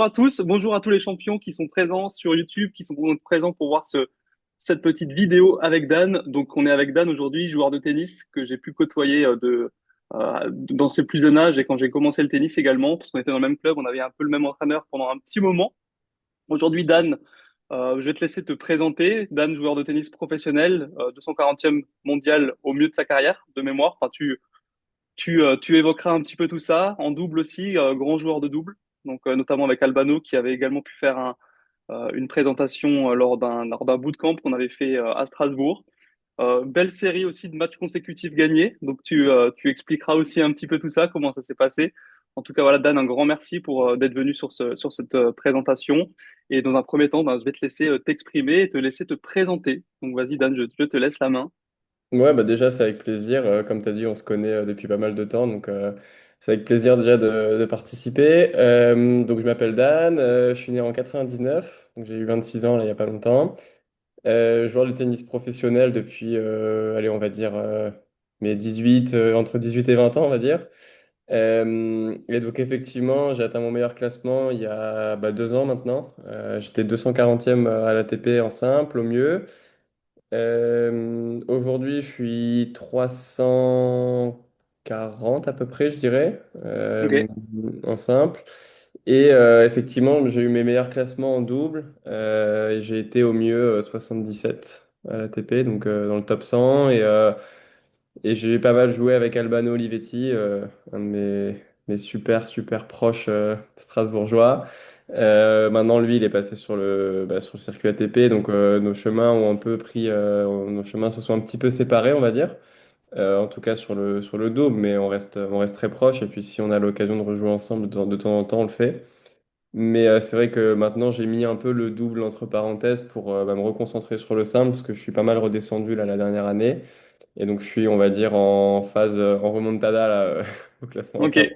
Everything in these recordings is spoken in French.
À tous, bonjour à tous les champions qui sont présents sur YouTube, qui sont présents pour voir cette petite vidéo avec Dan. Donc, on est avec Dan aujourd'hui, joueur de tennis que j'ai pu côtoyer dans ses plus jeunes âges et quand j'ai commencé le tennis également, parce qu'on était dans le même club, on avait un peu le même entraîneur pendant un petit moment. Aujourd'hui, Dan, je vais te laisser te présenter. Dan, joueur de tennis professionnel, 240e mondial au mieux de sa carrière, de mémoire. Enfin, tu évoqueras un petit peu tout ça. En double aussi, grand joueur de double, donc notamment avec Albano qui avait également pu faire une présentation lors d'un bootcamp qu'on avait fait à Strasbourg. Belle série aussi de matchs consécutifs gagnés. Donc tu expliqueras aussi un petit peu tout ça, comment ça s'est passé. En tout cas, voilà, Dan, un grand merci pour d'être venu sur cette présentation. Et dans un premier temps, ben, je vais te laisser t'exprimer et te laisser te présenter. Donc vas-y, Dan, je te laisse la main. Ouais, bah déjà, c'est avec plaisir. Comme tu as dit, on se connaît depuis pas mal de temps, donc c'est avec plaisir déjà de participer. Donc, je m'appelle Dan, je suis né en 99, donc j'ai eu 26 ans là, il n'y a pas longtemps. Joueur de tennis professionnel depuis, allez, on va dire, mes 18, entre 18 et 20 ans, on va dire. Et donc, effectivement, j'ai atteint mon meilleur classement il y a 2 ans maintenant. J'étais 240e à l'ATP en simple, au mieux. Aujourd'hui, je suis 340 à peu près, je dirais, Ok, en simple. Et effectivement, j'ai eu mes meilleurs classements en double. Et j'ai été au mieux 77 à l'ATP, donc dans le top 100. Et j'ai pas mal joué avec Albano Olivetti, un de mes super, super proches strasbourgeois. Maintenant, lui, il est passé sur le circuit ATP, donc nos chemins ont un peu pris, nos chemins se sont un petit peu séparés, on va dire. En tout cas sur le double, mais on reste très proches. Et puis, si on a l'occasion de rejouer ensemble de temps en temps, on le fait. Mais c'est vrai que maintenant, j'ai mis un peu le double entre parenthèses pour me reconcentrer sur le simple, parce que je suis pas mal redescendu là, la dernière année. Et donc, je suis, on va dire, en phase, en remontada là, au classement en ok. simple.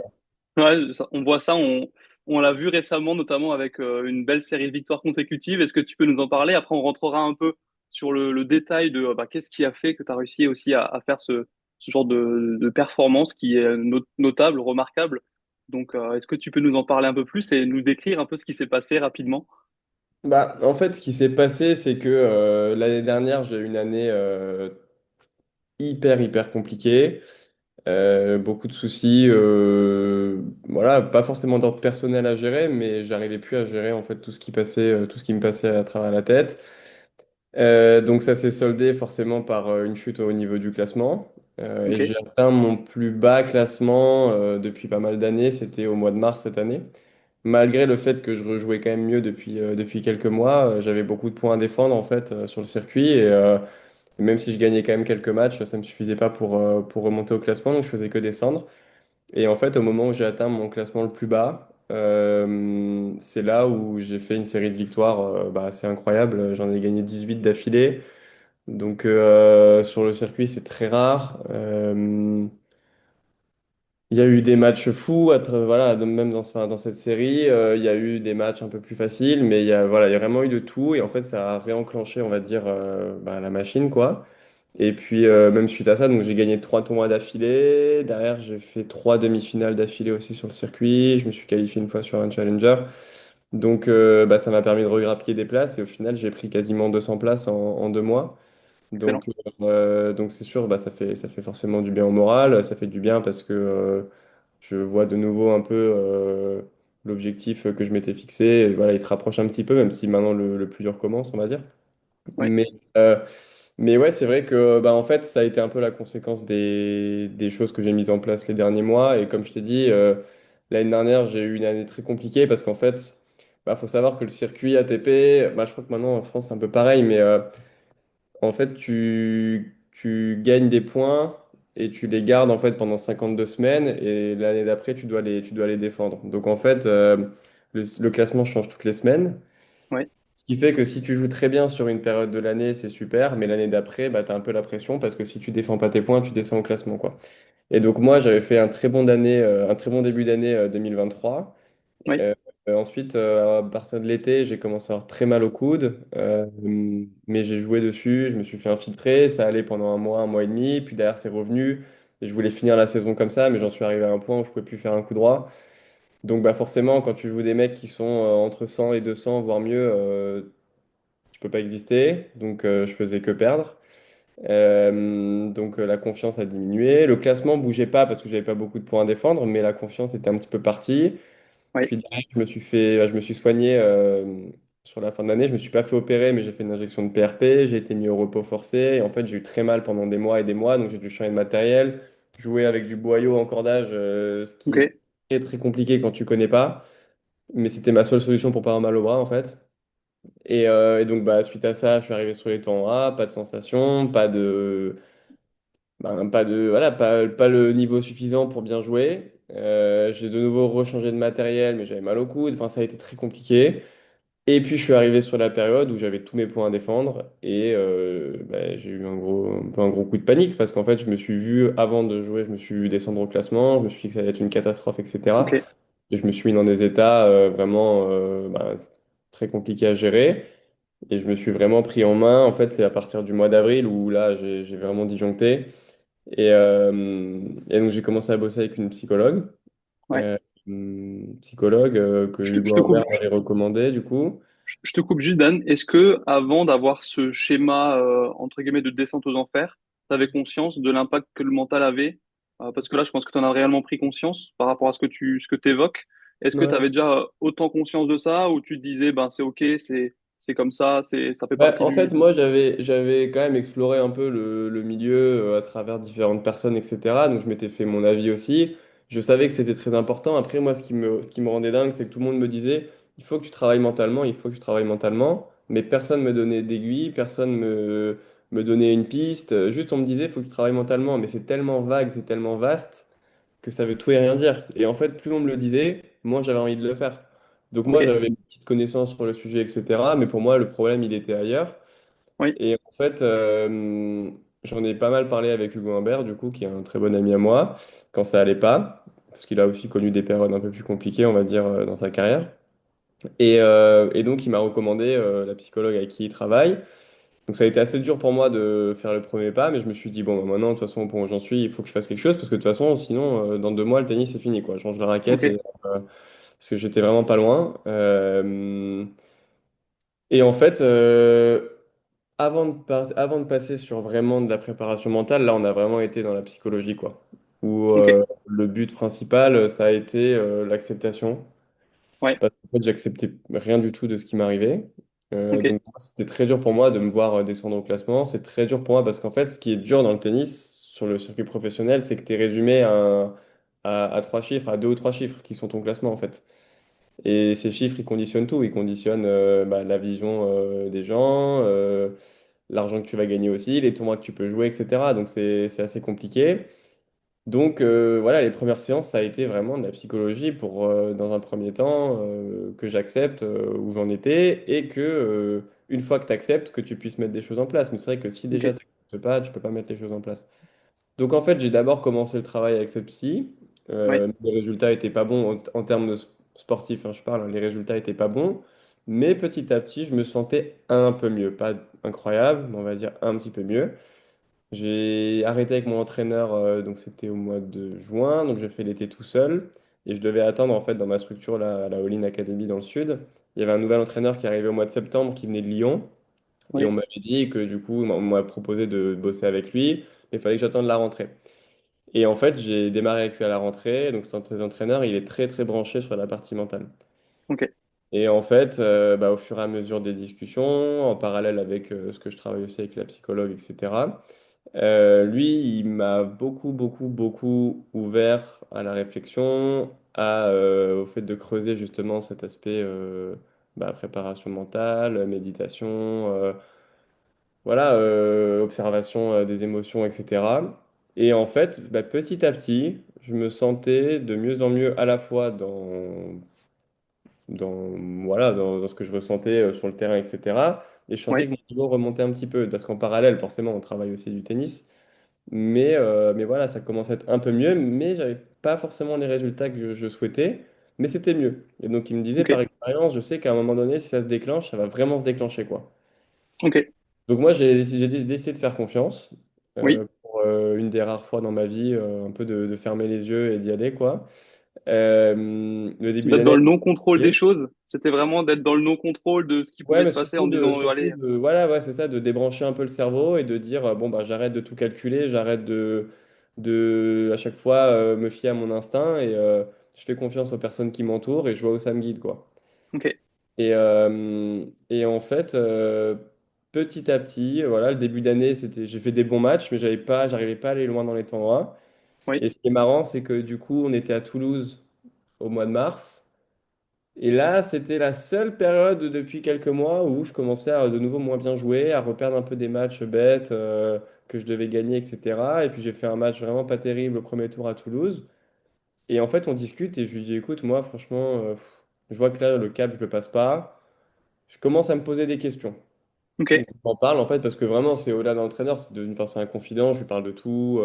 Ouais, on voit ça, on l'a vu récemment, notamment avec une belle série de victoires consécutives. Est-ce que tu peux nous en parler? Après, on rentrera un peu sur le détail de bah, qu'est-ce qui a fait que tu as réussi aussi à faire ce genre de performance qui est notable, remarquable. Donc, est-ce que tu peux nous en parler un peu plus et nous décrire un peu ce qui s'est passé rapidement? En fait, ce qui s'est passé, c'est que l'année dernière, j'ai eu une année hyper, hyper compliquée. Beaucoup de soucis, voilà, pas forcément d'ordre personnel à gérer, mais j'arrivais plus à gérer en fait tout ce qui passait, tout ce qui me passait à travers la tête. Donc ça s'est soldé forcément par une chute au niveau du classement. Et Ok, j'ai atteint mon plus bas classement depuis pas mal d'années, c'était au mois de mars cette année. Malgré le fait que je rejouais quand même mieux depuis quelques mois, j'avais beaucoup de points à défendre en fait sur le circuit. Et même si je gagnais quand même quelques matchs, ça ne me suffisait pas pour remonter au classement, donc je faisais que descendre. Et en fait, au moment où j'ai atteint mon classement le plus bas, c'est là où j'ai fait une série de victoires assez incroyable. J'en ai gagné 18 d'affilée. Donc sur le circuit, c'est très rare. Il y a eu des matchs fous, voilà, même dans cette série. Il y a eu des matchs un peu plus faciles, mais voilà, il y a vraiment eu de tout. Et en fait, ça a réenclenché, on va dire, la machine, quoi. Et puis, même suite à ça, donc j'ai gagné 3 tournois d'affilée. Derrière, j'ai fait 3 demi-finales d'affilée aussi sur le circuit. Je me suis qualifié une fois sur un challenger. Donc, ça m'a permis de regrappiller des places. Et au final, j'ai pris quasiment 200 places en 2 mois. excellent. Donc c'est sûr, ça fait forcément du bien au moral. Ça fait du bien parce que je vois de nouveau un peu l'objectif que je m'étais fixé. Et voilà, il se rapproche un petit peu, même si maintenant le plus dur commence, on va dire. Ouais, Mais, euh, mais ouais, c'est vrai que en fait, ça a été un peu la conséquence des choses que j'ai mises en place les derniers mois. Et comme je t'ai dit, l'année dernière, j'ai eu une année très compliquée parce qu'en fait, faut savoir que le circuit ATP, je crois que maintenant en France, c'est un peu pareil, mais en fait, tu gagnes des points et tu les gardes en fait pendant 52 semaines et l'année d'après, tu dois les défendre. Donc en fait, le classement change toutes les semaines. ouais, Ce qui fait que si tu joues très bien sur une période de l'année, c'est super, mais l'année d'après, tu as un peu la pression parce que si tu défends pas tes points, tu descends au classement, quoi. Et donc moi, j'avais fait un très bon début d'année 2023. ouais. Euh, Ensuite, à partir de l'été, j'ai commencé à avoir très mal au coude, mais j'ai joué dessus, je me suis fait infiltrer, ça allait pendant un mois et demi, puis derrière c'est revenu, et je voulais finir la saison comme ça, mais j'en suis arrivé à un point où je pouvais plus faire un coup droit. Donc bah forcément, quand tu joues des mecs qui sont entre 100 et 200, voire mieux, tu peux pas exister. Donc je faisais que perdre. Donc la confiance a diminué. Le classement bougeait pas parce que j'avais pas beaucoup de points à défendre, mais la confiance était un petit peu partie. Oui, Puis derrière, je me suis soigné sur la fin de l'année. Je me suis pas fait opérer, mais j'ai fait une injection de PRP. J'ai été mis au repos forcé. Et en fait, j'ai eu très mal pendant des mois et des mois. Donc j'ai dû changer de matériel, jouer avec du boyau en cordage, ce qui est ok, très très compliqué quand tu connais pas. Mais c'était ma seule solution pour pas avoir mal au bras en fait. Et donc bah, suite à ça, je suis arrivé sur les temps A, pas de sensation, voilà, pas le niveau suffisant pour bien jouer. J'ai de nouveau rechangé de matériel, mais j'avais mal au coude. Enfin, ça a été très compliqué. Et puis, je suis arrivé sur la période où j'avais tous mes points à défendre. Et bah, j'ai eu un gros coup de panique parce qu'en fait, je me suis vu, avant de jouer, je me suis vu descendre au classement. Je me suis dit que ça allait être une catastrophe, etc. ok, Et je me suis mis dans des états vraiment bah, très compliqués à gérer. Et je me suis vraiment pris en main. En fait, c'est à partir du mois d'avril où là, j'ai vraiment disjoncté. Et donc, j'ai commencé à bosser avec une psychologue, ouais. euh, psychologue que Je Hugo te coupe, Humbert m'avait recommandé, du coup. je te coupe juste, Dan. Est-ce que avant d'avoir ce schéma entre guillemets de descente aux enfers, tu avais conscience de l'impact que le mental avait? Parce que là, je pense que tu en as réellement pris conscience par rapport à ce que tu évoques. Est-ce que tu Ouais. avais déjà autant conscience de ça ou tu te disais ben c'est ok, c'est comme ça, c'est ça fait Ouais, partie en fait, du. moi, j'avais quand même exploré un peu le milieu à travers différentes personnes, etc. Donc, je m'étais fait mon avis aussi. Je savais que c'était très important. Après, moi, ce qui me rendait dingue, c'est que tout le monde me disait, il faut que tu travailles mentalement, il faut que tu travailles mentalement. Mais personne me donnait d'aiguille, me donnait une piste. Juste, on me disait, il faut que tu travailles mentalement. Mais c'est tellement vague, c'est tellement vaste que ça veut tout et rien dire. Et en fait, plus on me le disait, moins j'avais envie de le faire. Donc Ok, moi, j'avais une petite connaissance sur le sujet, etc. Mais pour moi, le problème, il était ailleurs. oui, Et en fait, j'en ai pas mal parlé avec Hugo Humbert, du coup, qui est un très bon ami à moi, quand ça allait pas, parce qu'il a aussi connu des périodes un peu plus compliquées, on va dire, dans sa carrière. Et donc, il m'a recommandé la psychologue avec qui il travaille. Donc, ça a été assez dur pour moi de faire le premier pas, mais je me suis dit, bon, bah, maintenant, de toute façon, pour où j'en suis, il faut que je fasse quelque chose, parce que de toute façon, sinon, dans 2 mois, le tennis, c'est fini, quoi. Je change de ok, raquette, parce que j'étais vraiment pas loin. Et en fait, avant de passer sur vraiment de la préparation mentale, là, on a vraiment été dans la psychologie, quoi. Où ok, le but principal, ça a été l'acceptation. ouais, Parce qu'en fait, j'acceptais rien du tout de ce qui m'arrivait. ok, Donc, moi, c'était très dur pour moi de me voir descendre au classement. C'est très dur pour moi parce qu'en fait, ce qui est dur dans le tennis, sur le circuit professionnel, c'est que tu es résumé à 3 chiffres, à 2 ou 3 chiffres qui sont ton classement, en fait. Et ces chiffres, ils conditionnent tout. Ils conditionnent bah, la vision des gens, l'argent que tu vas gagner aussi, les tournois que tu peux jouer, etc. Donc c'est assez compliqué. Donc voilà, les premières séances, ça a été vraiment de la psychologie pour, dans un premier temps, que j'accepte où j'en étais et que, une fois que tu acceptes, que tu puisses mettre des choses en place. Mais c'est vrai que si ok, déjà tu n'acceptes pas, tu peux pas mettre les choses en place. Donc en fait, j'ai d'abord commencé le travail avec cette psy. ouais, Les résultats étaient pas bons en termes de sportif, hein, je parle, hein, les résultats étaient pas bons. Mais petit à petit, je me sentais un peu mieux. Pas incroyable, mais on va dire un petit peu mieux. J'ai arrêté avec mon entraîneur, donc c'était au mois de juin, donc j'ai fait l'été tout seul. Et je devais attendre en fait dans ma structure là, à la All-in Academy dans le sud. Il y avait un nouvel entraîneur qui arrivait au mois de septembre qui venait de Lyon. Et on oui, m'avait dit que du coup, on m'a proposé de bosser avec lui, mais il fallait que j'attende la rentrée. Et en fait, j'ai démarré avec lui à la rentrée. Donc, cet entraîneur, il est très, très branché sur la partie mentale. ok, Et en fait, bah, au fur et à mesure des discussions, en parallèle avec ce que je travaille aussi avec la psychologue, etc., lui, il m'a beaucoup, beaucoup, beaucoup ouvert à la réflexion, au fait de creuser justement cet aspect bah, préparation mentale, méditation, voilà, observation des émotions, etc. Et en fait, bah, petit à petit, je me sentais de mieux en mieux à la fois voilà, dans ce que je ressentais sur le terrain, etc. Et je sentais ouais, que mon niveau remontait un petit peu, parce qu'en parallèle, forcément, on travaille aussi du tennis. Mais voilà, ça commençait à être un peu mieux, mais j'avais pas forcément les résultats que je souhaitais, mais c'était mieux. Et donc, il me disait ok, par expérience, je sais qu'à un moment donné, si ça se déclenche, ça va vraiment se déclencher, quoi. ok, Donc moi, j'ai décidé de faire confiance oui, pour une des rares fois dans ma vie, un peu de fermer les yeux et d'y aller, quoi. Le début D'être dans d'année. le non-contrôle des choses. C'était vraiment d'être dans le non-contrôle de ce qui Ouais, pouvait mais se passer en disant, surtout allez, de, voilà, ouais, c'est ça, de débrancher un peu le cerveau et de dire, bon, bah, j'arrête de tout calculer, j'arrête de, à chaque fois, me fier à mon instinct et je fais confiance aux personnes qui m'entourent et je vois où ça me guide, quoi. ok, Et en fait, petit à petit, voilà, le début d'année, j'ai fait des bons matchs, mais j'arrivais pas à aller loin dans les tournois. oui, Et ce qui est marrant, c'est que du coup, on était à Toulouse au mois de mars. Et là, c'était la seule période depuis quelques mois où je commençais à de nouveau moins bien jouer, à reperdre un peu des matchs bêtes que je devais gagner, etc. Et puis j'ai fait un match vraiment pas terrible au premier tour à Toulouse. Et en fait, on discute et je lui dis, écoute, moi, franchement, je vois que là, le cap, je le passe pas. Je commence à me poser des questions. ok, Donc, on en parle en fait parce que vraiment, c'est au-delà d'un entraîneur, enfin, c'est un confident, je lui parle de tout.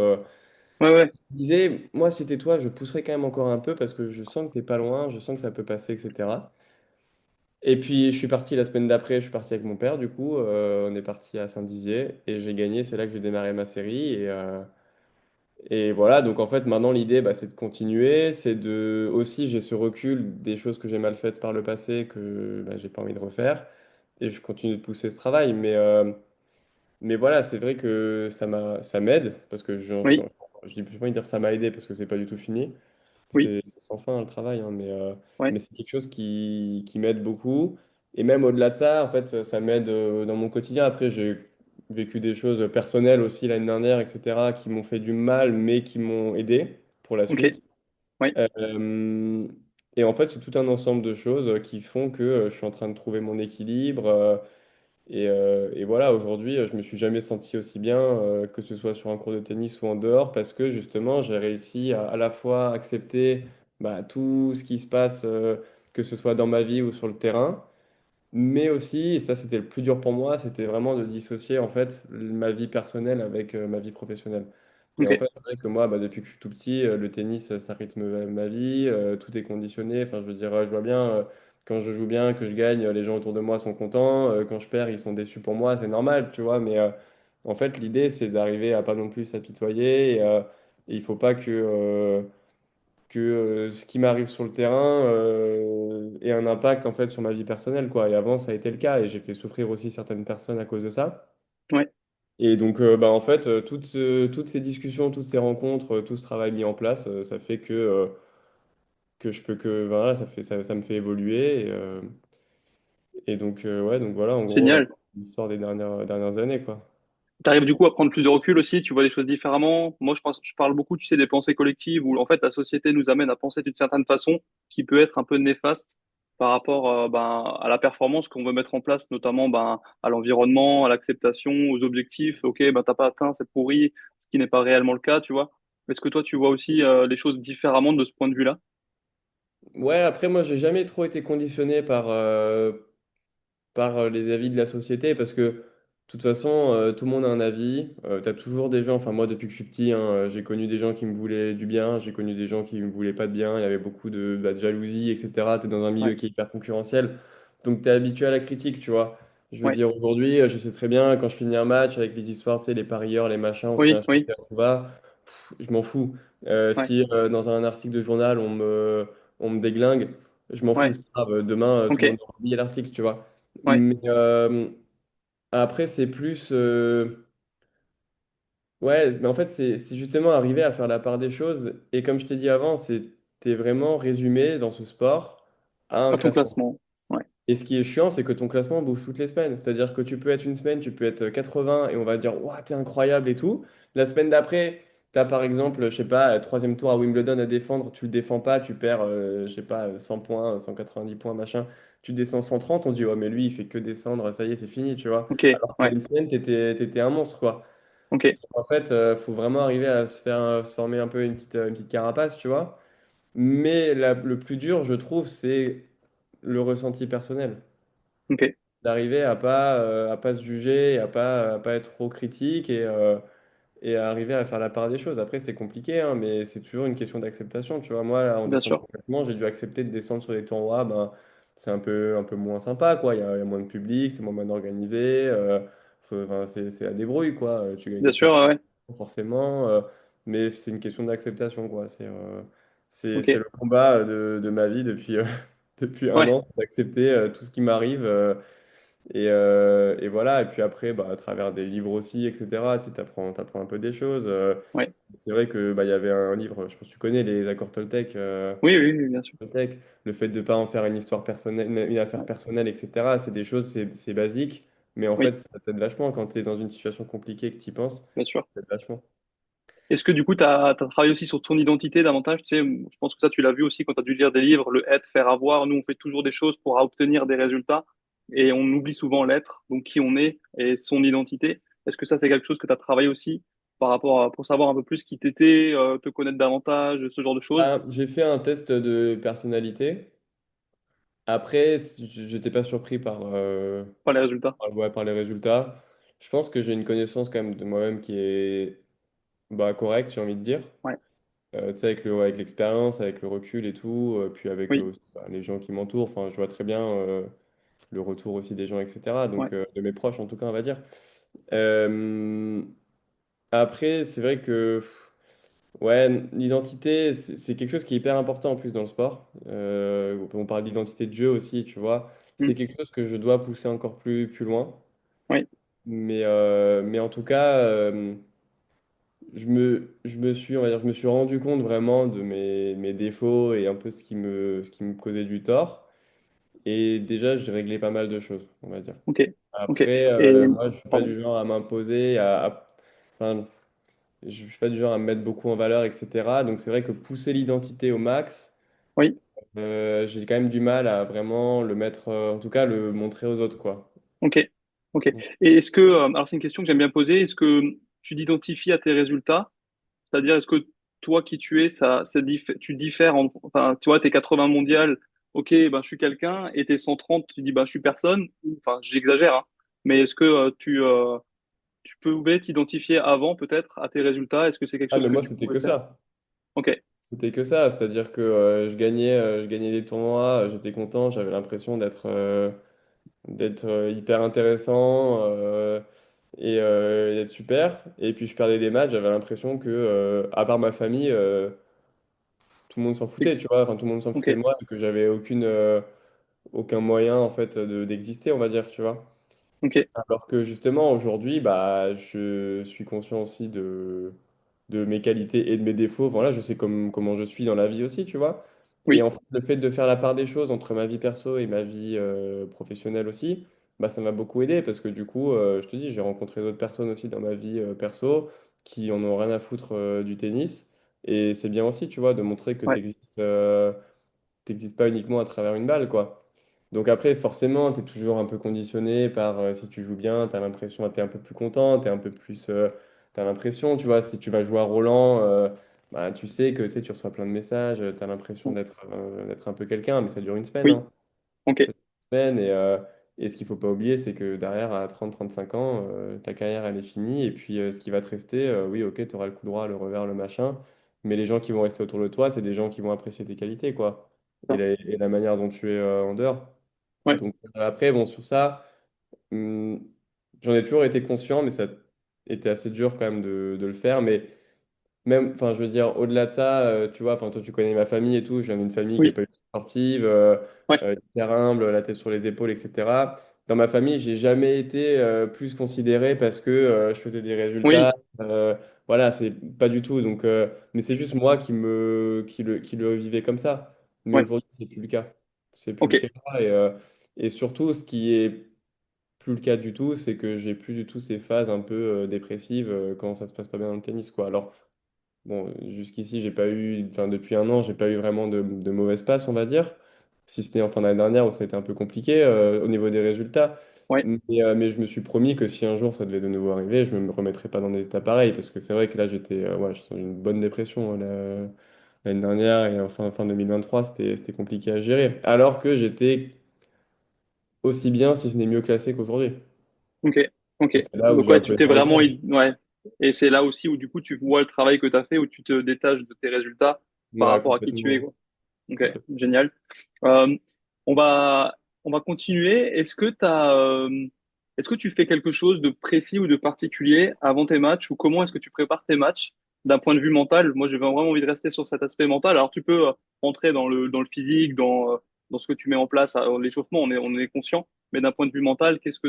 ouais, ouais, Je disais, moi, si c'était toi, je pousserais quand même encore un peu parce que je sens que t'es pas loin, je sens que ça peut passer, etc. Et puis, je suis parti la semaine d'après, je suis parti avec mon père, du coup, on est parti à Saint-Dizier et j'ai gagné, c'est là que j'ai démarré ma série. Et voilà, donc en fait, maintenant, l'idée, bah, c'est de continuer, c'est de, aussi, j'ai ce recul des choses que j'ai mal faites par le passé que bah, j'ai pas envie de refaire et je continue de pousser ce travail. Mais voilà, c'est vrai que ça m'aide parce que oui, je dis, j'ai pas envie de dire ça m'a aidé parce que c'est pas du tout fini. oui, C'est sans fin le travail, hein, ouais, mais c'est quelque chose qui m'aide beaucoup. Et même au-delà de ça, en fait, ça m'aide dans mon quotidien. Après, j'ai vécu des choses personnelles aussi l'année dernière, etc., qui m'ont fait du mal, mais qui m'ont aidé pour la ok, suite. oui, Euh, et en fait, c'est tout un ensemble de choses qui font que je suis en train de trouver mon équilibre. Et voilà, aujourd'hui, je me suis jamais senti aussi bien, que ce soit sur un cours de tennis ou en dehors, parce que justement, j'ai réussi à la fois accepter bah, tout ce qui se passe, que ce soit dans ma vie ou sur le terrain, mais aussi, et ça c'était le plus dur pour moi, c'était vraiment de dissocier en fait ma vie personnelle avec ma vie professionnelle. Et ok, en fait, c'est vrai que moi, bah, depuis que je suis tout petit, le tennis, ça rythme ma vie, tout est conditionné. Enfin, je veux dire, je vois bien, quand je joue bien, que je gagne, les gens autour de moi sont contents. Quand je perds, ils sont déçus pour moi, c'est normal, tu vois. Mais en fait, l'idée, c'est d'arriver à pas non plus s'apitoyer. Et il faut pas que ce qui m'arrive sur le terrain ait un impact en fait sur ma vie personnelle, quoi. Et avant, ça a été le cas, et j'ai fait souffrir aussi certaines personnes à cause de ça. ouais, Et donc, bah, en fait, toutes ces discussions, toutes ces rencontres, tout ce travail mis en place, ça fait que je peux que, voilà, ça me fait évoluer. Et donc, ouais, donc voilà, en gros, génial. l'histoire des dernières années, quoi. Tu arrives du coup à prendre plus de recul aussi, tu vois les choses différemment. Moi, je parle beaucoup, tu sais, des pensées collectives où en fait la société nous amène à penser d'une certaine façon qui peut être un peu néfaste par rapport ben, à la performance qu'on veut mettre en place, notamment ben, à l'environnement, à l'acceptation, aux objectifs. Ok, ben t'as pas atteint, c'est pourri, ce qui n'est pas réellement le cas, tu vois. Est-ce que toi tu vois aussi les choses différemment de ce point de vue-là? Ouais, après, moi, j'ai jamais trop été conditionné par les avis de la société parce que de toute façon, tout le monde a un avis. Tu as toujours des gens, enfin moi depuis que je suis petit, hein, j'ai connu des gens qui me voulaient du bien, j'ai connu des gens qui me voulaient pas de bien, il y avait beaucoup de jalousie, etc. Tu es dans un milieu Ouais, qui est hyper concurrentiel, donc tu es habitué à la critique, tu vois. Je veux ouais, dire, aujourd'hui, je sais très bien, quand je finis un match avec les histoires, tu sais, les parieurs, les machins, on se fait oui, oui, insulter à tout va, je m'en fous. ouais, Si dans un article de journal, on me déglingue, je m'en fous, ouais, c'est pas grave. Demain, tout ok, le monde aura oublié l'article, tu vois. ouais, Mais après, c'est plus. Ouais, mais en fait, c'est justement arriver à faire la part des choses. Et comme je t'ai dit avant, t'es vraiment résumé dans ce sport à un à ton classement. classement. Ouais, Et ce qui est chiant, c'est que ton classement bouge toutes les semaines. C'est-à-dire que tu peux être une semaine, tu peux être 80 et on va dire, ouah, t'es incroyable et tout. La semaine d'après, t'as par exemple, je sais pas, troisième tour à Wimbledon à défendre, tu le défends pas, tu perds, je sais pas, 100 points, 190 points, machin. Tu descends 130, on dit, ouais, mais lui, il fait que descendre, ça y est, c'est fini, tu vois. ok, Alors qu'il y a ouais, une semaine, t'étais un monstre, quoi. ok, En fait, faut vraiment arriver à se former un peu une petite carapace, tu vois. Mais le plus dur, je trouve, c'est le ressenti personnel ok, d'arriver à pas se juger, et à pas être trop critique et à arriver à faire la part des choses. Après, c'est compliqué, hein, mais c'est toujours une question d'acceptation. Tu vois, moi, là, en bien descendant sûr. complètement, j'ai dû accepter de descendre sur les tournois. Ben, c'est un peu moins sympa, quoi. Il y a moins de public, c'est moins bien organisé. Enfin, c'est la débrouille, quoi. Tu Bien gagnes sûr, pas ouais, ouais. forcément, mais c'est une question d'acceptation, quoi. C'est Ok. le combat de ma vie depuis, depuis un Ouais. an, c'est d'accepter tout ce qui m'arrive. Et voilà, et puis après, bah, à travers des livres aussi, etc., tu sais, t'apprends un peu des choses. Ouais. C'est vrai que bah, il y avait un livre, je pense que tu connais, les accords Toltec. Oui, oui, oui, bien sûr. Toltec, le fait de ne pas en faire une histoire personnelle, une affaire Ouais. personnelle, etc., c'est des choses, c'est basique, mais en fait, Oui, ça t'aide vachement quand tu es dans une situation compliquée et que tu y penses, bien ça sûr. t'aide vachement. Est-ce que du coup, tu as travaillé aussi sur ton identité davantage? Tu sais, je pense que ça, tu l'as vu aussi quand tu as dû lire des livres, le être, faire, avoir. Nous, on fait toujours des choses pour obtenir des résultats et on oublie souvent l'être, donc qui on est et son identité. Est-ce que ça, c'est quelque chose que tu as travaillé aussi par rapport à, pour savoir un peu plus qui t'étais, te connaître davantage, ce genre de choses? Ah, j'ai fait un test de personnalité. Après, j'étais pas surpris Pas les résultats. ouais, par les résultats. Je pense que j'ai une connaissance quand même de moi-même qui est bah, correcte, j'ai envie de dire. Ouais. Tu sais, avec l'expérience, avec le recul et tout, puis avec Oui. bah, les gens qui m'entourent, enfin, je vois très bien le retour aussi des gens, etc. Ouais. Donc, de mes proches en tout cas, on va dire. Euh, Après, c'est vrai que ouais, l'identité, c'est quelque chose qui est hyper important en plus dans le sport. On parle d'identité de jeu aussi, tu vois. Hmm. C'est quelque chose que je dois pousser encore plus loin. Oui. Mais en tout cas, je me suis, on va dire, je me suis rendu compte vraiment de mes défauts et un peu ce qui me causait du tort. Et déjà, j'ai réglé pas mal de choses, on va dire. Ok. Ok. Après, Et, moi, je suis pas pardon. du genre à m'imposer, enfin, je suis pas du genre à me mettre beaucoup en valeur, etc. Donc, c'est vrai que pousser l'identité au max, Oui. j'ai quand même du mal à vraiment le mettre, en tout cas, le montrer aux autres, quoi. Ok. Ok. Et est-ce que, alors c'est une question que j'aime bien poser, est-ce que tu t'identifies à tes résultats? C'est-à-dire, est-ce que toi qui tu es, tu diffères enfin, tu vois, t'es 80 mondial, ok, ben, je suis quelqu'un, et t'es 130, tu dis, ben, je suis personne, enfin, j'exagère, hein. Mais est-ce que tu pouvais t'identifier avant, peut-être, à tes résultats? Est-ce que c'est quelque Ah, chose mais que moi, tu c'était pouvais que faire? ça. Ok, C'était que ça, c'est-à-dire que je gagnais des tournois, j'étais content, j'avais l'impression d'être hyper intéressant et d'être super. Et puis je perdais des matchs, j'avais l'impression que, à part ma famille, tout le monde s'en foutait, tu vois, enfin tout le monde s'en ok, foutait de moi, et que j'avais aucun moyen en fait d'exister, on va dire, tu vois. ok, Alors que justement, aujourd'hui, bah, je suis conscient aussi de mes qualités et de mes défauts. Voilà, je sais comment je suis dans la vie aussi, tu vois. Et oui, en fait, le fait de faire la part des choses entre ma vie perso et ma vie professionnelle aussi, bah, ça m'a beaucoup aidé parce que du coup, je te dis, j'ai rencontré d'autres personnes aussi dans ma vie perso qui en ont rien à foutre du tennis. Et c'est bien aussi, tu vois, de montrer que ouais, t'existes pas uniquement à travers une balle, quoi. Donc après, forcément, tu es toujours un peu conditionné par si tu joues bien, tu as l'impression, tu es un peu plus content, tu es un peu plus. Tu as l'impression, tu vois, si tu vas jouer à Roland, bah, tu sais que tu sais, tu reçois plein de messages, tu as l'impression d'être un peu quelqu'un, mais ça dure une semaine, oui, hein. ok, Ça dure une semaine et ce qu'il faut pas oublier, c'est que derrière, à 30 35 ans, ta carrière, elle est finie. Et puis, ce qui va te rester, oui, ok, tu auras le coup droit, le revers, le machin. Mais les gens qui vont rester autour de toi, c'est des gens qui vont apprécier tes qualités, quoi. ça, Et la manière dont tu es en dehors. ouais, Donc après, bon, sur ça, hum, j'en ai toujours été conscient, mais ça était assez dur quand même de le faire. Mais même, enfin, je veux dire, au-delà de ça, tu vois, enfin, toi, tu connais ma famille et tout. Je viens d'une famille qui n'est oui, pas eu sportive, ouais, hyper humble, la tête sur les épaules, etc. Dans ma famille, j'ai jamais été plus considéré parce que je faisais des résultats. oui, Voilà, c'est pas du tout. Donc, mais c'est juste moi qui le vivais comme ça. Mais ouais, aujourd'hui, c'est plus le cas. C'est plus ok, le cas. Et surtout, ce qui est plus le cas du tout, c'est que j'ai plus du tout ces phases un peu dépressives quand ça se passe pas bien dans le tennis, quoi. Alors, bon, jusqu'ici, j'ai pas eu, enfin, depuis un an, j'ai pas eu vraiment de mauvaises passes, on va dire. Si ce n'est en fin d'année dernière où ça a été un peu compliqué au niveau des résultats. ouais, Mais je me suis promis que si un jour ça devait de nouveau arriver, je ne me remettrais pas dans des états pareils. Parce que c'est vrai que là, ouais, j'étais dans une bonne dépression l'année dernière et fin 2023, c'était compliqué à gérer. Alors que j'étais aussi bien, si ce n'est mieux classé qu'aujourd'hui. ok, ok. Et c'est là où Donc, j'ai un ouais, peu tu t'es été vraiment, regret. ouais. Et c'est là aussi où, du coup, tu vois le travail que tu as fait, où tu te détaches de tes résultats par Ouais, rapport à qui tu es, complètement. quoi. Ok, génial. Euh, on va, on va continuer. Est-ce que tu fais quelque chose de précis ou de particulier avant tes matchs ou comment est-ce que tu prépares tes matchs? d'un point de vue mental, moi j'ai vraiment envie de rester sur cet aspect mental. Alors tu peux rentrer dans le physique, dans ce que tu mets en place, l'échauffement, on est conscient. Mais d'un point de vue mental, qu'est-ce que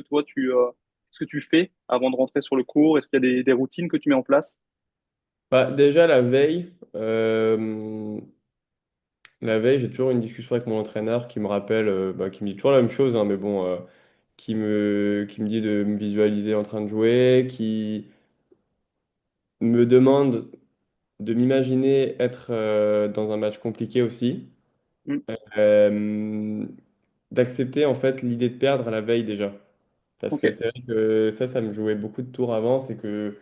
tu fais avant de rentrer sur le cours? Est-ce qu'il y a des routines que tu mets en place? Bah, déjà, la veille, j'ai toujours une discussion avec mon entraîneur qui me rappelle, bah, qui me dit toujours la même chose, hein, mais bon, qui me dit de me visualiser en train de jouer, qui me demande de m'imaginer être dans un match compliqué aussi, Hmm, euh, d'accepter en fait l'idée de perdre à la veille déjà. Parce ok, que c'est vrai que ça me jouait beaucoup de tours avant, c'est que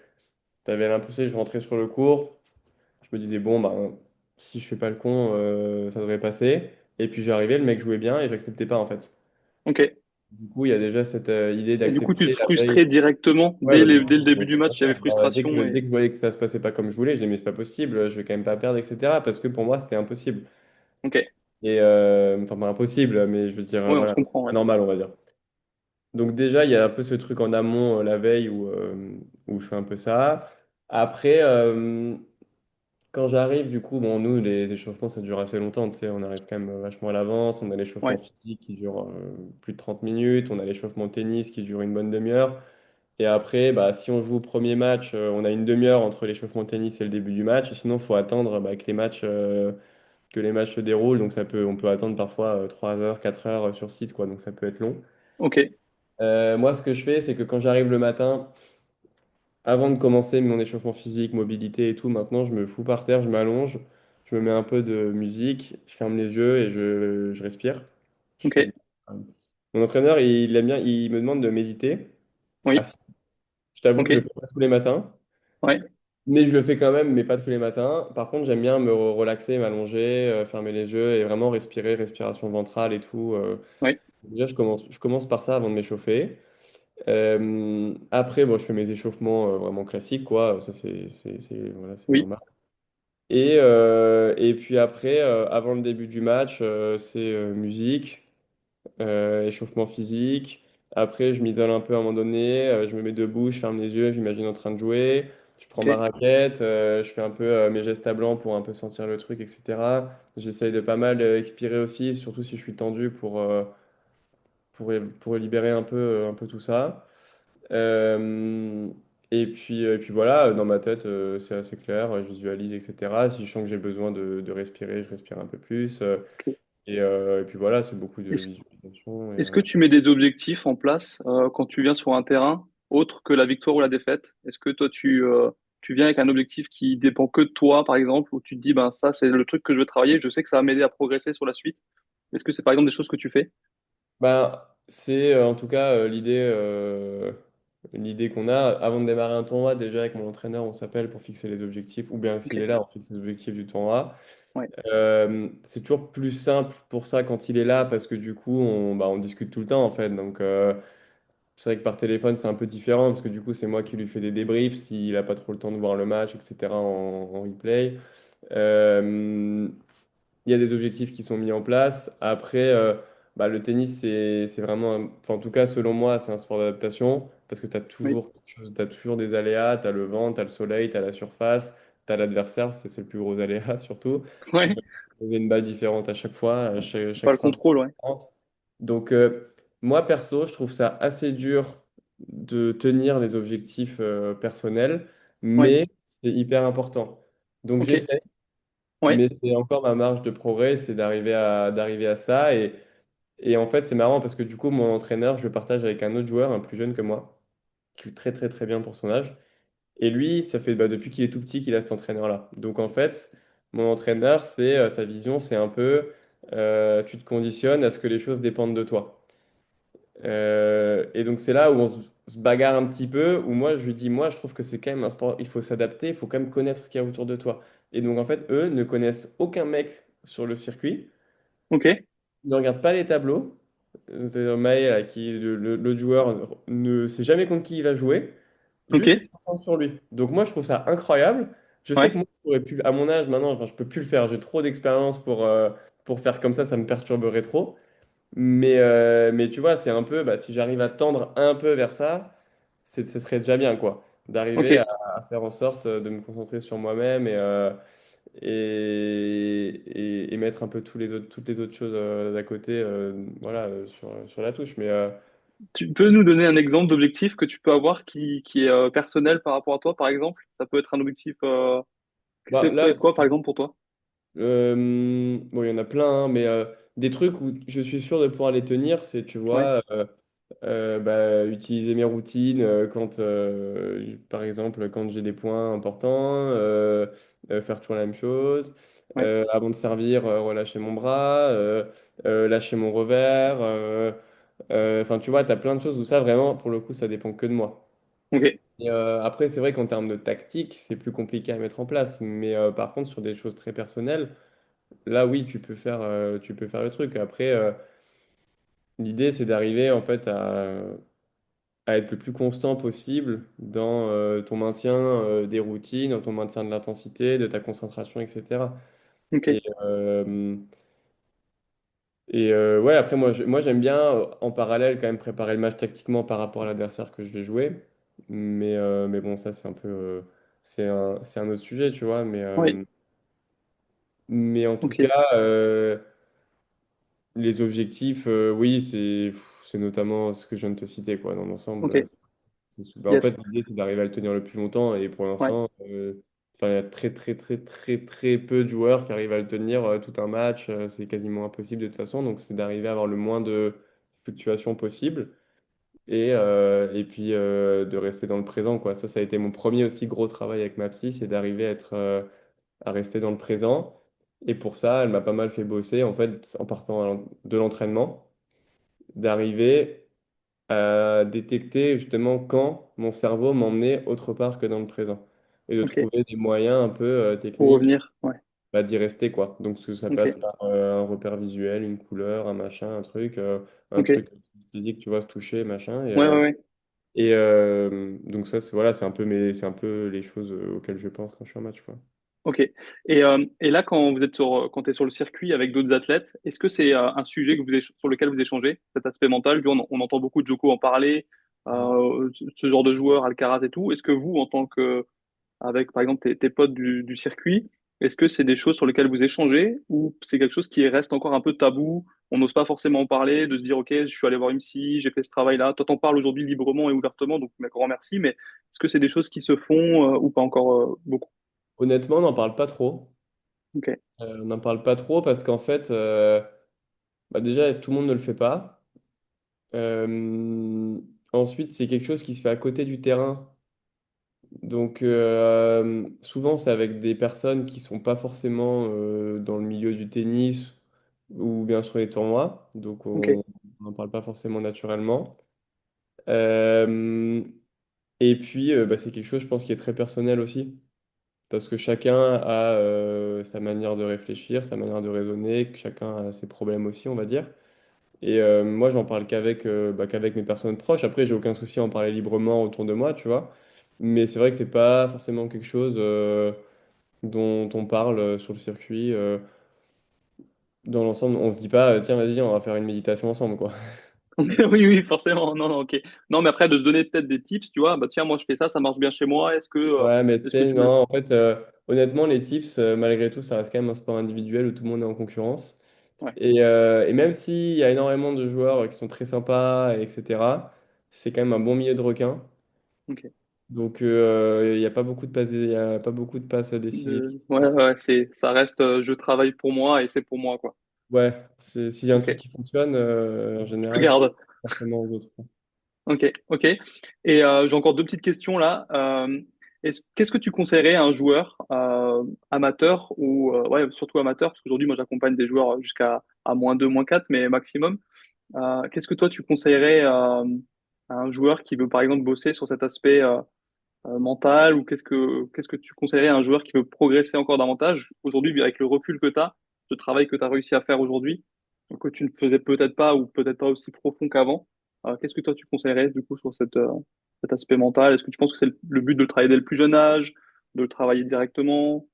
tu avais l'impression que je rentrais sur le court, je me disais, bon, bah, si je fais pas le con, ça devrait passer. Et puis j'arrivais, le mec jouait bien et j'acceptais pas en fait. ok. Du coup, il y a déjà cette idée Et du coup, tu te d'accepter la veille. frustrais directement Ouais, bah, du coup, dès le début du bien match, il y avait sûr. Bah, dès frustration que, et dès que je voyais que ça se passait pas comme je voulais, j'ai dit, mais c'est pas possible, je vais quand même pas perdre, etc. Parce que pour moi, c'était impossible. ok. Et enfin, pas impossible, mais je veux dire, Ouais, on se voilà, c'est comprend, pas ouais. normal, on va dire. Donc, déjà, il y a un peu ce truc en amont la veille où je fais un peu ça. Après, quand j'arrive, du coup, bon, nous, les échauffements, ça dure assez longtemps, tu sais, on arrive quand même vachement à l'avance. On a l'échauffement Ouais, physique qui dure plus de 30 minutes. On a l'échauffement tennis qui dure une bonne demi-heure. Et après, bah, si on joue au premier match, on a une demi-heure entre l'échauffement tennis et le début du match. Sinon, il faut attendre bah, que les matchs se déroulent. Donc, on peut attendre parfois 3 heures, 4 heures sur site, quoi. Donc, ça peut être long. ok, Moi, ce que je fais, c'est que quand j'arrive le matin, avant de commencer mon échauffement physique, mobilité et tout, maintenant, je me fous par terre, je m'allonge, je me mets un peu de musique, je ferme les yeux et je respire. Je ok, fais... Mon entraîneur, il aime bien, il me demande de méditer. oui, Assis. Je t'avoue ok, que je le fais pas tous les matins. ouais, Mais je le fais quand même, mais pas tous les matins. Par contre, j'aime bien me relaxer, m'allonger, fermer les yeux et vraiment respirer, respiration ventrale et tout. ouais, Déjà, je commence par ça avant de m'échauffer. Après, bon, je fais mes échauffements vraiment classiques, quoi. Ça, voilà, c'est oui, normal. Et puis après, avant le début du match, c'est musique. Échauffement physique. Après, je m'isole un peu à un moment donné. Je me mets debout, je ferme les yeux, j'imagine en train de jouer. Je prends ma ok, raquette, je fais un peu mes gestes à blanc pour un peu sentir le truc, etc. J'essaye de pas mal expirer aussi, surtout si je suis tendu pour libérer un peu tout ça. Euh, et puis voilà, dans ma tête, c'est assez clair, je visualise, etc. Si je sens que j'ai besoin de respirer, je respire un peu plus. ok. Et puis voilà, c'est beaucoup de Est-ce, visualisation. est-ce que tu mets des objectifs en place quand tu viens sur un terrain autre que la victoire ou la défaite? Est-ce que toi, tu viens avec un objectif qui dépend que de toi, par exemple, où tu te dis, ben ça, c'est le truc que je veux travailler, je sais que ça va m'aider à progresser sur la suite. Est-ce que c'est par exemple des choses que tu fais? Ben, c'est en tout cas l'idée qu'on a. Avant de démarrer un tournoi, déjà avec mon entraîneur, on s'appelle pour fixer les objectifs, ou bien s'il est Ok, là, on fixe les objectifs du tournoi. ouais, C'est toujours plus simple pour ça quand il est là, parce que du coup, on discute tout le temps en fait. Donc, c'est vrai que par téléphone, c'est un peu différent, parce que du coup, c'est moi qui lui fais des débriefs s'il n'a pas trop le temps de voir le match, etc., en replay. Euh, il y a des objectifs qui sont mis en place. Après, bah, le tennis, c'est vraiment, enfin, en tout cas, selon moi, c'est un sport d'adaptation parce que tu as oui, toujours, t'as toujours des aléas. Tu as le vent, tu as le soleil, tu as la surface, tu as l'adversaire. C'est le plus gros aléa surtout, qui ouais, va poser une balle différente à chaque fois. Chaque pas le frappe est contrôle, ouais, différente. Donc, moi, perso, je trouve ça assez dur de tenir les objectifs personnels, ouais, mais c'est hyper important. Donc, ok, j'essaie. ouais, Mais c'est encore ma marge de progrès, c'est d'arriver à ça. Et en fait, c'est marrant parce que du coup, mon entraîneur, je le partage avec un autre joueur, un plus jeune que moi, qui joue très très très bien pour son âge. Et lui, ça fait bah, depuis qu'il est tout petit qu'il a cet entraîneur-là. Donc en fait, mon entraîneur, sa vision, c'est un peu, tu te conditionnes à ce que les choses dépendent de toi. Et donc c'est là où on se bagarre un petit peu, où moi je lui dis, moi je trouve que c'est quand même un sport, il faut s'adapter, il faut quand même connaître ce qu'il y a autour de toi. Et donc en fait, eux ne connaissent aucun mec sur le circuit, ok, ils ne regardent pas les tableaux. C'est-à-dire Maë, là, l'autre joueur, ne sait jamais contre qui il va jouer, ok, juste il se concentre sur lui. Donc moi je trouve ça incroyable. Je sais que ouais, moi, je pourrais plus, à mon âge maintenant, enfin, je peux plus le faire, j'ai trop d'expérience pour faire comme ça me perturberait trop. Mais tu vois, c'est un peu, bah, si j'arrive à tendre un peu vers ça, ce serait déjà bien, quoi. ok. D'arriver à, à faire en sorte de me concentrer sur moi-même et mettre un peu toutes les autres choses d'à côté voilà, sur la touche. Tu peux nous donner un exemple d'objectif que tu peux avoir qui est personnel par rapport à toi, par exemple? Ça peut être un objectif, ça peut Là, être quoi, par exemple, pour toi? bon, il y en a plein, hein, des trucs où je suis sûr de pouvoir les tenir, c'est, tu Ouais, vois, bah, utiliser mes routines quand, par exemple, quand j'ai des points importants, faire toujours la même chose, ouais, avant de servir, relâcher mon bras, lâcher mon revers. Enfin, tu vois, tu as plein de choses où ça, vraiment, pour le coup, ça dépend que de moi. ok, Après, c'est vrai qu'en termes de tactique, c'est plus compliqué à mettre en place. Par contre, sur des choses très personnelles, là, oui, tu peux faire le truc. Après, l'idée, c'est d'arriver en fait à être le plus constant possible dans ton maintien des routines, dans ton maintien de l'intensité, de ta concentration, etc. ok, Et, ouais, après, moi j'aime bien en parallèle quand même préparer le match tactiquement par rapport à l'adversaire que je vais jouer. Mais bon, ça, c'est un peu. C'est un autre sujet, tu vois. oui, Mais en tout ok, cas. Les objectifs, oui, c'est notamment ce que je viens de te citer, quoi, dans l'ensemble. ok, Bah, en yes, fait, l'idée, c'est d'arriver à le tenir le plus longtemps. Et pour ouais, l'instant, enfin, il y a très, très, très, très, très peu de joueurs qui arrivent à le tenir tout un match. C'est quasiment impossible de toute façon. Donc, c'est d'arriver à avoir le moins de fluctuations possible. Et puis, de rester dans le présent, quoi. Ça a été mon premier aussi gros travail avec ma psy, c'est d'arriver à rester dans le présent. Et pour ça, elle m'a pas mal fait bosser, en fait, en partant de l'entraînement, d'arriver à détecter justement quand mon cerveau m'emmenait autre part que dans le présent. Et de ok, trouver des moyens un peu pour techniques revenir, ouais, bah, d'y rester, quoi. Donc, ça passe ok, par un repère visuel, une couleur, un machin, un ok, truc physique, tu vois, se toucher, machin. ouais, ouais, ouais, Donc, ça, c'est un peu, c'est un peu les choses auxquelles je pense quand je suis en match, quoi. ok. Et là, quand vous êtes quand t'es sur le circuit avec d'autres athlètes, est-ce que c'est un sujet sur lequel vous échangez, cet aspect mental? Vu on entend beaucoup de Joko en parler, ce genre de joueurs, Alcaraz et tout. Est-ce que vous, en tant que avec, par exemple, tes potes du circuit, est-ce que c'est des choses sur lesquelles vous échangez ou c'est quelque chose qui reste encore un peu tabou? On n'ose pas forcément en parler, de se dire, OK, je suis allé voir une psy, j'ai fait ce travail-là. Toi, t'en parles aujourd'hui librement et ouvertement, donc un grand merci, mais est-ce que c'est des choses qui se font ou pas encore beaucoup? Honnêtement, on n'en parle pas trop. OK, On n'en parle pas trop parce qu'en fait, bah déjà, tout le monde ne le fait pas. Euh, Ensuite, c'est quelque chose qui se fait à côté du terrain. Donc, souvent, c'est avec des personnes qui sont pas forcément dans le milieu du tennis ou bien sur les tournois. Donc, OK, on n'en parle pas forcément naturellement. Euh, et puis, bah, c'est quelque chose, je pense, qui est très personnel aussi. Parce que chacun a sa manière de réfléchir, sa manière de raisonner, que chacun a ses problèmes aussi, on va dire. Moi, j'en parle qu'avec mes personnes proches. Après, j'ai aucun souci à en parler librement autour de moi, tu vois. Mais c'est vrai que c'est pas forcément quelque chose dont on parle sur le circuit. Dans l'ensemble, on se dit pas, tiens, vas-y, on va faire une méditation ensemble, quoi. oui, oui, forcément. Non, non, OK. Non, mais après, de se donner peut-être des tips, tu vois, bah tiens, moi, je fais ça, ça marche bien chez moi. Ouais, mais tu Est-ce que sais, tu me... non, en fait, honnêtement, les tips, malgré tout, ça reste quand même un sport individuel où tout le monde est en concurrence. Ouais, Et même s'il y a énormément de joueurs qui sont très sympas, etc., c'est quand même un bon milieu de requins. OK. Donc, il n'y a pas beaucoup de passes, il y a pas beaucoup de passes décisives qui sont Ouais, faites. ouais, ça reste, je travaille pour moi et c'est pour moi, quoi. Ouais, s'il y a un truc OK. qui fonctionne, en Je le général, c'est garde. forcément aux autres. Ok, ok. Et j'ai encore deux petites questions là. Qu'est-ce que tu conseillerais à un joueur amateur ou ouais, surtout amateur, parce qu'aujourd'hui moi j'accompagne des joueurs jusqu'à à -2, -4, mais maximum. Qu'est-ce que toi tu conseillerais à un joueur qui veut par exemple bosser sur cet aspect mental ou qu'est-ce que tu conseillerais à un joueur qui veut progresser encore davantage aujourd'hui avec le recul que tu as, le travail que tu as réussi à faire aujourd'hui, que tu ne faisais peut-être pas ou peut-être pas aussi profond qu'avant. Qu'est-ce que toi tu conseillerais du coup sur cet aspect mental? Est-ce que tu penses que c'est le but de le travailler dès le plus jeune âge, de le travailler directement?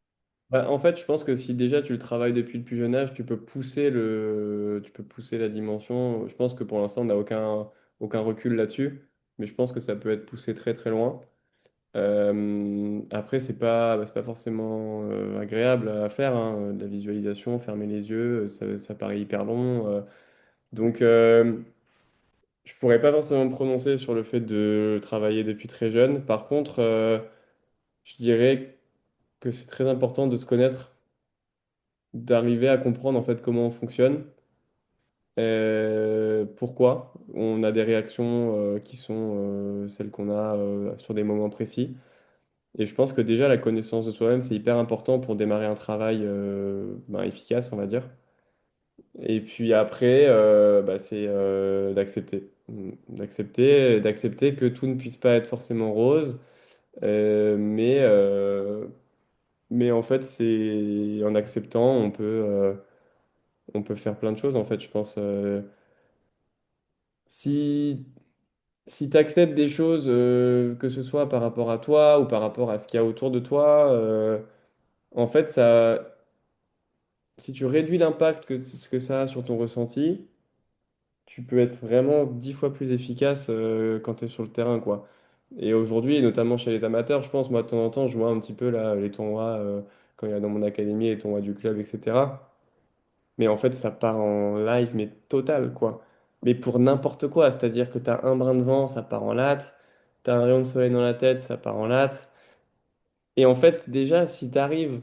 Bah, en fait, je pense que si déjà tu le travailles depuis le plus jeune âge, tu peux pousser la dimension. Je pense que pour l'instant, on n'a aucun recul là-dessus, mais je pense que ça peut être poussé très très loin. Après, c'est pas forcément agréable à faire, hein, de la visualisation, fermer les yeux, ça paraît hyper long. Donc, je pourrais pas forcément me prononcer sur le fait de travailler depuis très jeune. Par contre, je dirais que c'est très important de se connaître, d'arriver à comprendre en fait comment on fonctionne, pourquoi on a des réactions qui sont celles qu'on a sur des moments précis. Et je pense que déjà la connaissance de soi-même, c'est hyper important pour démarrer un travail efficace, on va dire. Et puis après, c'est d'accepter. D'accepter que tout ne puisse pas être forcément rose, euh, mais, euh, mais en fait, c'est en acceptant, on peut faire plein de choses. En fait, je pense, si, si tu acceptes des choses, que ce soit par rapport à toi ou par rapport à ce qu'il y a autour de toi, en fait, si tu réduis l'impact que ce que ça a sur ton ressenti, tu peux être vraiment 10 fois plus efficace quand tu es sur le terrain, quoi. Et aujourd'hui, et notamment chez les amateurs, je pense, moi, de temps en temps, je vois un petit peu là, les tournois, quand il y a dans mon académie, les tournois du club, etc. Mais en fait, ça part en live, mais total, quoi. Mais pour n'importe quoi, c'est-à-dire que tu as un brin de vent, ça part en latte, tu as un rayon de soleil dans la tête, ça part en latte. Et en fait, déjà, si tu arrives.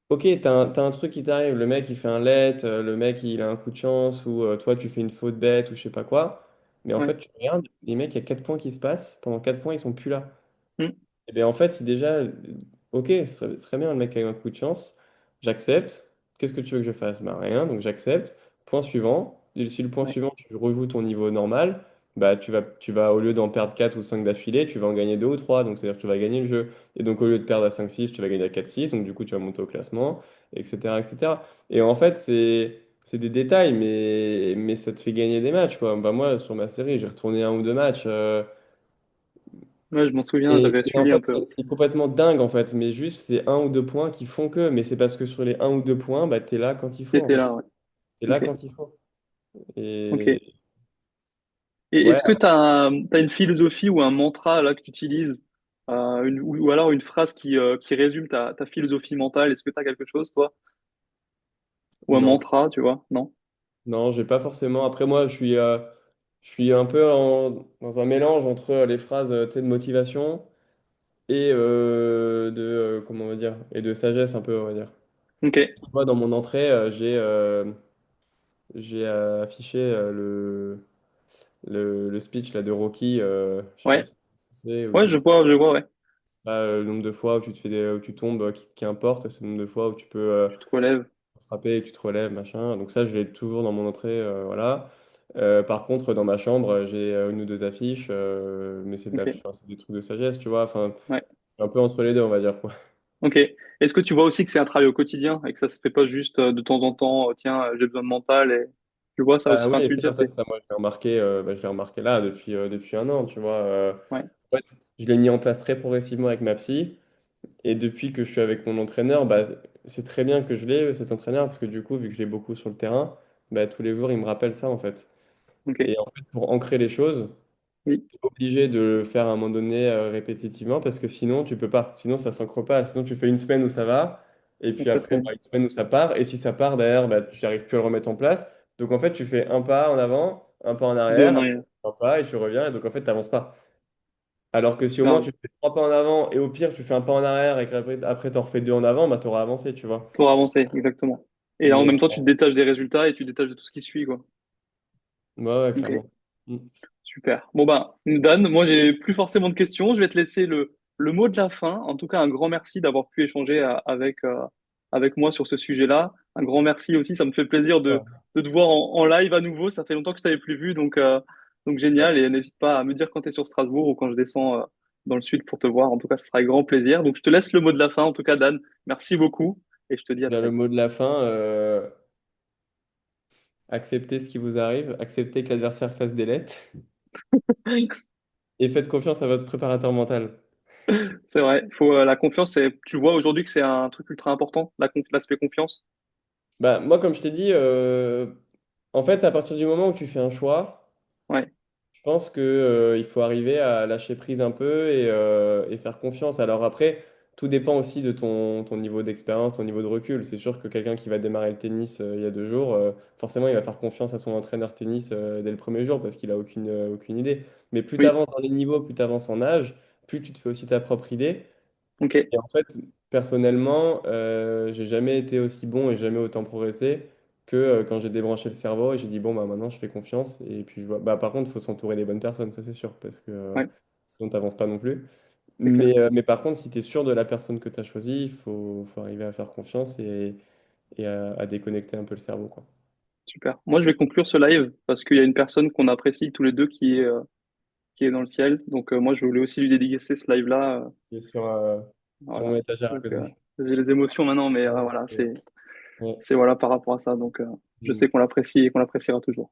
Ok, t'as un truc qui t'arrive, le mec il fait un let, le mec il a un coup de chance, ou toi tu fais une faute bête, ou je sais pas quoi. Mais en Ouais. fait, tu regardes, les mecs, il y a 4 points qui se passent, pendant 4 points, ils sont plus là. Mm. Et bien en fait, c'est déjà, ok, c'est très bien, le mec a eu un coup de chance, j'accepte. Qu'est-ce que tu veux que je fasse? Bah rien, donc j'accepte. Point suivant. Et si le point Ouais. suivant, tu rejoues ton niveau normal, bah au lieu d'en perdre 4 ou 5 d'affilée, tu vas en gagner 2 ou 3, donc c'est-à-dire que tu vas gagner le jeu. Et donc au lieu de perdre à 5-6, tu vas gagner à 4-6, donc du coup tu vas monter au classement, etc. etc. Et en fait, c'est des détails, mais ça te fait gagner des matchs, quoi. Bah moi, sur ma série, j'ai retourné un ou deux matchs. Ouais, je m'en souviens, j'avais Et en suivi un fait, peu. c'est complètement dingue, en fait. Mais juste, c'est un ou deux points qui font que. Mais c'est parce que sur les un ou deux points, bah, t'es là quand il faut, en T'étais là, fait. ouais. T'es là Ok. quand il faut. Ok. Et Et ouais, est-ce que tu as, une philosophie ou un mantra là que tu utilises, ou alors une phrase qui résume ta philosophie mentale? Est-ce que tu as quelque chose, toi? Ou un non. mantra, tu vois? Non? Non, j'ai pas forcément. Après, moi, je suis un peu dans un mélange entre les phrases, tu sais, de motivation et comment on va dire, et de sagesse, un peu, on va dire. Ok. Moi, dans mon entrée, j'ai affiché le speech là, de Rocky. Je sais pas Ouais. si c'est, où Ouais, tu je vois, ouais. le nombre de fois où tu te fais où tu tombes, qui importe, c'est le nombre de fois où tu peux Tu te relèves. frapper et tu te relèves, machin. Donc ça, je l'ai toujours dans mon entrée, voilà. Par contre, dans ma chambre, j'ai une ou deux affiches, mais Ok. enfin, c'est des trucs de sagesse, tu vois. Enfin, Ouais. un peu entre les deux, on va dire, quoi. Ok. Est-ce que tu vois aussi que c'est un travail au quotidien et que ça se fait pas juste de temps en temps, tiens, j'ai besoin de mental et tu vois ça aussi, Ah enfin, oui, tu veux c'est dire, en fait c'est, ça, moi, je l'ai remarqué là depuis un an, tu vois. ouais. En fait, je l'ai mis en place très progressivement avec ma psy. Et depuis que je suis avec mon entraîneur, bah, c'est très bien que je l'ai, cet entraîneur, parce que du coup, vu que je l'ai beaucoup sur le terrain, bah, tous les jours, il me rappelle ça, en fait. Ok. Et en fait, pour ancrer les choses, Oui. tu es obligé de le faire à un moment donné répétitivement, parce que sinon, tu peux pas. Sinon, ça s'ancre pas. Sinon, tu fais une semaine où ça va, et puis Après, après, c'est bah, une semaine où ça part. Et si ça part, derrière, bah, tu n'arrives plus à le remettre en place. Donc, en fait, tu fais un pas en avant, un pas en deux en arrière, arrière. un pas, et tu reviens. Et donc, en fait, tu n'avances pas. Alors que si au moins Grave. tu fais trois pas en avant et au pire tu fais un pas en arrière et qu'après t'en refais deux en avant, bah t'auras avancé, tu vois. Pour avancer, exactement. Et en Mais même temps, tu te détaches des résultats et tu te détaches de tout ce qui suit, quoi. ouais, ouais, Ok. clairement. Mm. Super. Bon ben, Dan, moi j'ai plus forcément de questions. Je vais te laisser le mot de la fin. En tout cas, un grand merci d'avoir pu échanger avec moi sur ce sujet-là. Un grand merci aussi. Ça me fait plaisir Ouais. de te voir en live à nouveau. Ça fait longtemps que je t'avais plus vu, donc Ouais. génial. Et n'hésite pas à me dire quand tu es sur Strasbourg ou quand je descends dans le sud pour te voir. En tout cas, ce sera avec grand plaisir. Donc je te laisse le mot de la fin. En tout cas, Dan, merci beaucoup et je te dis à Bien, très le vite. mot de la fin, acceptez ce qui vous arrive, acceptez que l'adversaire fasse des lettres et faites confiance à votre préparateur mental. C'est vrai. Il faut la confiance. Tu vois aujourd'hui que c'est un truc ultra important, l'aspect confiance. Bah, moi, comme je t'ai dit, en fait, à partir du moment où tu fais un choix, Ouais. Je pense que, il faut arriver à lâcher prise un peu et faire confiance. Alors après, tout dépend aussi de ton niveau d'expérience, ton niveau de recul. C'est sûr que quelqu'un qui va démarrer le tennis il y a 2 jours, forcément, il va faire confiance à son entraîneur tennis dès le premier jour parce qu'il n'a aucune idée. Mais plus tu Oui, avances dans les niveaux, plus tu avances en âge, plus tu te fais aussi ta propre idée. ok, Et en fait, personnellement, j'ai jamais été aussi bon et jamais autant progressé que quand j'ai débranché le cerveau et j'ai dit, bon, bah, maintenant je fais confiance. Et puis je vois. Bah, par contre, il faut s'entourer des bonnes personnes, ça c'est sûr, parce que ouais, sinon tu n'avances pas non plus. c'est clair. Mais par contre, si tu es sûr de la personne que tu as choisie, faut arriver à faire confiance et à déconnecter un peu le cerveau, quoi. Super. Moi, je vais conclure ce live parce qu'il y a une personne qu'on apprécie tous les deux qui est dans le ciel. Donc, moi, je voulais aussi lui dédicacer ce live-là. Et sur mon Voilà. étagère à Donc, côté. j'ai les émotions maintenant, mais Ouais, voilà, ouais, ouais. c'est voilà par rapport à ça. Donc, je sais qu'on l'apprécie et qu'on l'appréciera toujours.